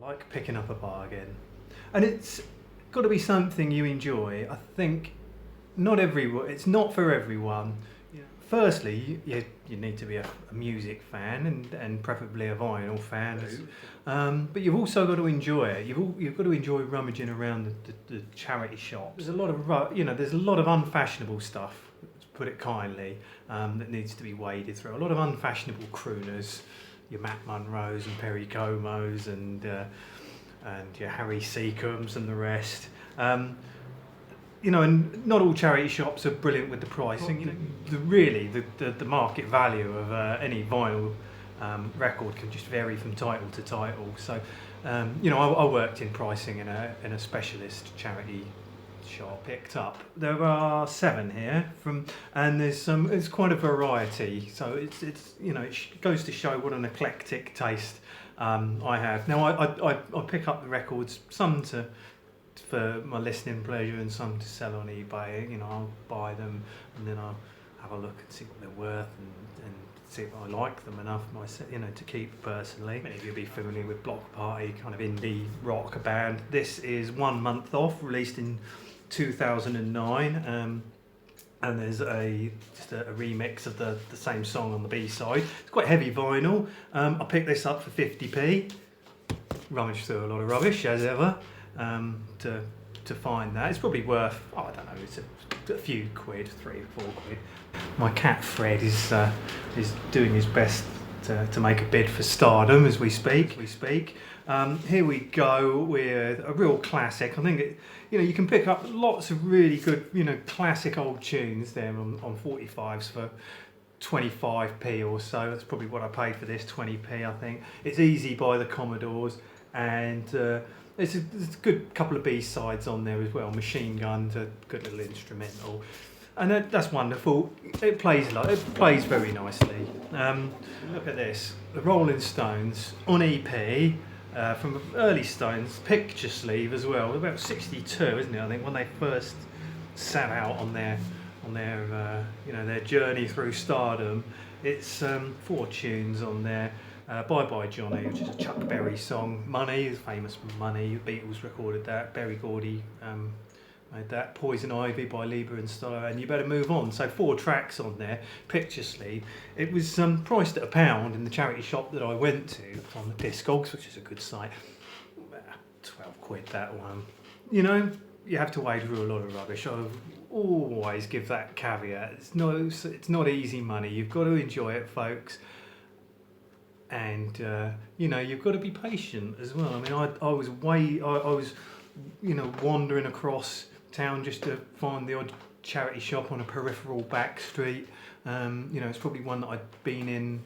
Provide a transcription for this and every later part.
like picking up a bargain, and it's got to be something you enjoy. I think it's not for everyone. Firstly, you need to be a music fan and preferably a vinyl fan. But you've also got to enjoy it. You've got to enjoy rummaging around the charity shops. There's a lot of unfashionable stuff, to put it kindly, that needs to be waded through. A lot of unfashionable crooners, your Matt Monroes and Perry Comos and your Harry Seacombs and the rest. And not all charity shops are brilliant with the pricing. The market value of any vinyl record can just vary from title to title. So, I worked in pricing in a specialist charity shop. Picked up. There are 7 here and it's quite a variety. So it goes to show what an eclectic taste I have. Now I pick up the records, some for my listening pleasure and some to sell on eBay. I'll buy them and then I'll have a look and see what they're worth and see if I like them enough to keep personally. Many of you will be familiar with Block Party, kind of indie rock band. This is 1 Month Off, released in 2009. And there's just a remix of the same song on the B-side. It's quite heavy vinyl. I picked this up for 50p. Rummaged through a lot of rubbish as ever. To find that, it's probably worth, I don't know, it's a few quid, 3 or 4 quid. My cat Fred is doing his best to make a bid for stardom as we speak. Here we go with a real classic. I think you can pick up lots of really good classic old tunes there on 45s for 25p or so. That's probably what I paid for this, 20p I think. It's Easy by the Commodores, and there's a good couple of B-sides on there as well. Machine Gun's a good little instrumental, and that's wonderful. It plays very nicely. Look at this, the Rolling Stones on EP from early Stones, picture sleeve as well. About 62, isn't it? I think when they first set out on their their journey through stardom. It's 4 tunes on there. Bye Bye Johnny, which is a Chuck Berry song. Money is famous for Money. The Beatles recorded that. Berry Gordy made that. Poison Ivy by Lieber and Stoller, and You Better Move On. So 4 tracks on there. Picture sleeve. It was priced at £1 in the charity shop that I went to on the Discogs, which is a good site. 12 quid that one. You have to wade through a lot of rubbish. I always give that caveat. It's not easy money. You've got to enjoy it, folks. And you've got to be patient as well. I mean, I was wandering across town just to find the odd charity shop on a peripheral back street. It's probably one that I'd been in.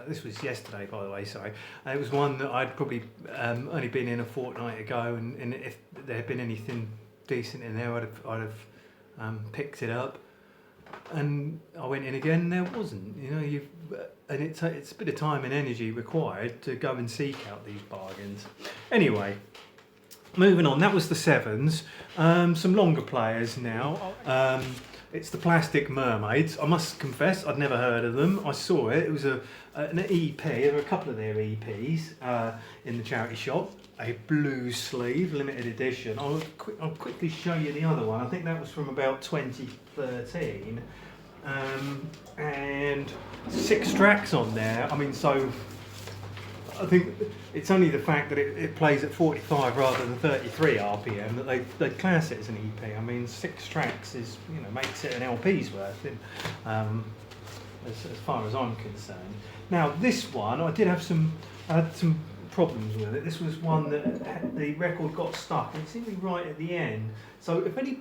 This was yesterday, by the way. Sorry, it was one that I'd probably only been in a fortnight ago, and if there had been anything decent in there, I'd have picked it up. And I went in again and there wasn't. And it's a bit of time and energy required to go and seek out these bargains. Anyway, moving on. That was the 7s. Some longer players now. It's the Plastic Mermaids. I must confess, I'd never heard of them. I saw it. It was an EP. There were a couple of their EPs in the charity shop. A blue sleeve, limited edition. I'll quickly show you the other one. I think that was from about 2013. And 6 tracks on there. I mean, so I think it's only the fact that it plays at 45 rather than 33 RPM that they class it as an EP. I mean, 6 tracks makes it an LP's worth as far as I'm concerned. Now this one, I had some problems with it. This was one that the record got stuck, and it seemed to be right at the end. So if any,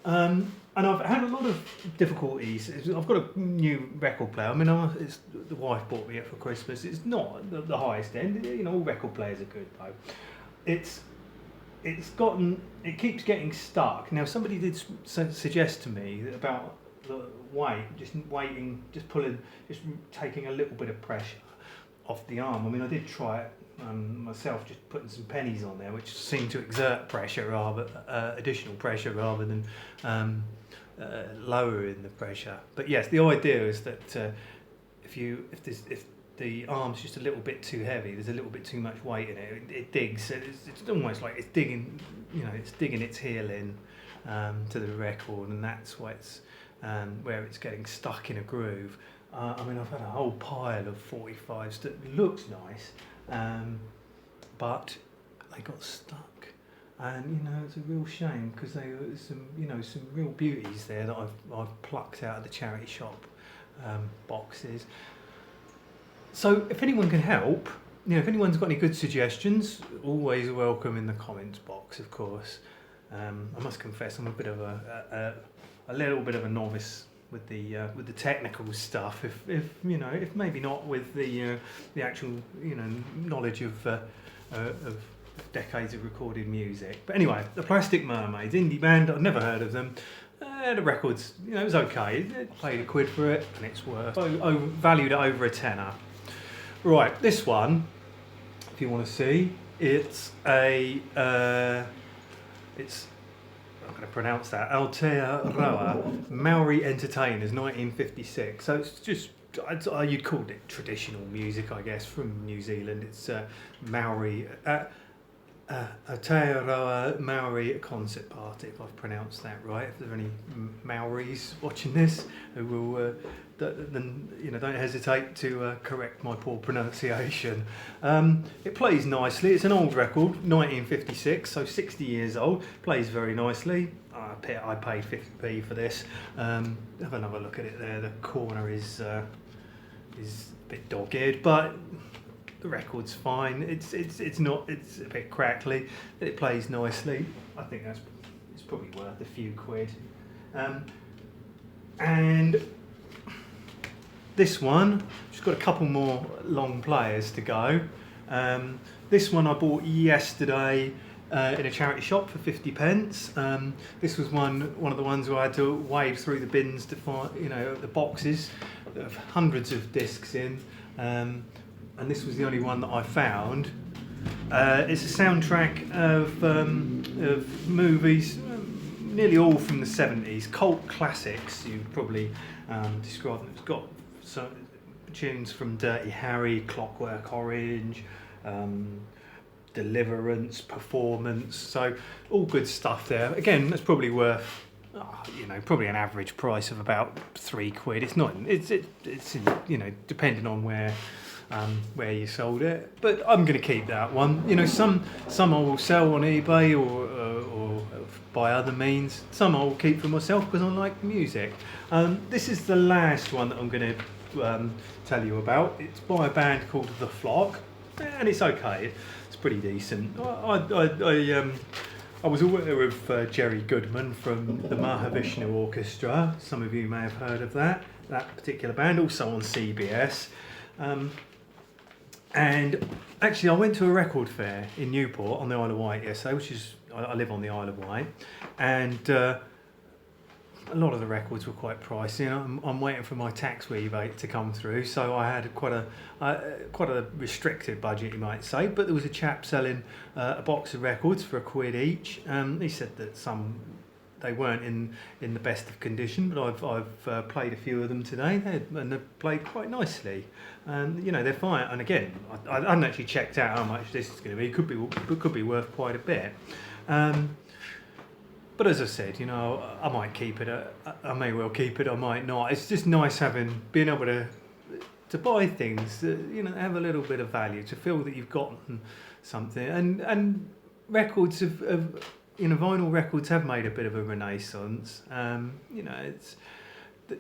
and I've had a lot of difficulties. I've got a new record player. I mean, the wife bought me it for Christmas. It's not the highest end. All record players are good though. It keeps getting stuck. Now somebody did suggest to me about the weight, just taking a little bit of pressure off the arm. I mean, I did try it myself, just putting some pennies on there, which seemed to exert pressure additional pressure rather than lowering the pressure. But yes, the idea is that if the arm's just a little bit too heavy. There's a little bit too much weight in it. It digs. It's almost like it's digging, it's digging its heel in to the record, and that's why it's where it's getting stuck in a groove. I mean, I've had a whole pile of 45s that looks nice, but they got stuck. And it's a real shame, because there were some real beauties there that I've plucked out of the charity shop boxes. So if anyone can help, if anyone's got any good suggestions, always welcome in the comments box, of course. I must confess, I'm a bit of a little bit of a novice with the technical stuff. If maybe not with the actual knowledge of decades of recorded music. But anyway, the Plastic Mermaids, indie band. I've never heard of them. The records, it was okay. I paid £1 for it, and it's worth valued at over a tenner. Right, this one, if you want to see, it's I'm going to pronounce that, Aotearoa Maori Entertainers, 1956. So it's just, you'd call it traditional music, I guess, from New Zealand. It's Maori. Aotearoa Maori concert party, if I've pronounced that right. If there are any Maoris watching this who will, then don't hesitate to correct my poor pronunciation. It plays nicely. It's an old record, 1956, so 60 years old. Plays very nicely. I paid 50p for this. Have another look at it there. The corner is a bit dog-eared, but the record's fine. It's a bit crackly. It plays nicely. I think it's probably worth a few quid. And this one, just got a couple more long players to go. This one I bought yesterday in a charity shop for 50p. This was one of the ones where I had to wade through the bins to find the boxes that have hundreds of discs in. And this was the only one that I found. It's a soundtrack of movies, nearly all from the 70s, cult classics. You'd probably describe them. It's got some tunes from Dirty Harry, Clockwork Orange, Deliverance, Performance. So all good stuff there. Again, that's probably worth probably an average price of about £3. It's not. It's depending on where you sold it, but I'm going to keep that one. Some I will sell on eBay or by other means. Some I will keep for myself because I like music. This is the last one that I'm going to tell you about. It's by a band called The Flock, and it's okay. It's pretty decent. I was aware of Jerry Goodman from the Mahavishnu Orchestra. Some of you may have heard of that particular band, also on CBS. And actually, I went to a record fair in Newport on the Isle of Wight yesterday, I live on the Isle of Wight, and a lot of the records were quite pricey. I'm waiting for my tax rebate to come through, so I had quite a restricted budget, you might say. But there was a chap selling a box of records for £1 each. He said that they weren't in the best of condition, but I've played a few of them today, and they've played quite nicely. And they're fine. And again, I hadn't actually checked out how much this is going to be. It could be worth quite a bit. But as I said, I might keep it. I may well keep it. I might not. It's just nice being able to buy things that have a little bit of value, to feel that you've gotten something. And records have vinyl records have made a bit of a renaissance.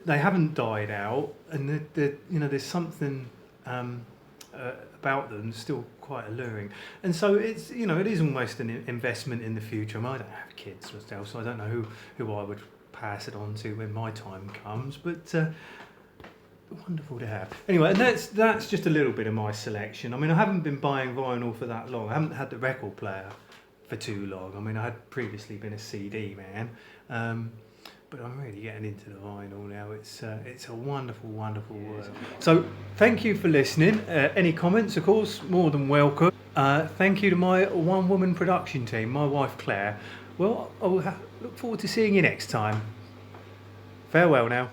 They haven't died out, and there's something about them still quite alluring. And so it's it is almost an investment in the future. I don't have kids myself, so I don't know who I would pass it on to when my time comes. But wonderful to have. Anyway, and that's just a little bit of my selection. I mean, I haven't been buying vinyl for that long. I haven't had the record player for too long. I mean, I had previously been a CD man, but I'm really getting into the vinyl now. It's a wonderful, wonderful world. So thank you for listening. Any comments, of course, more than welcome. Thank you to my one-woman production team, my wife Claire. Well, I will look forward to seeing you next time. Farewell now.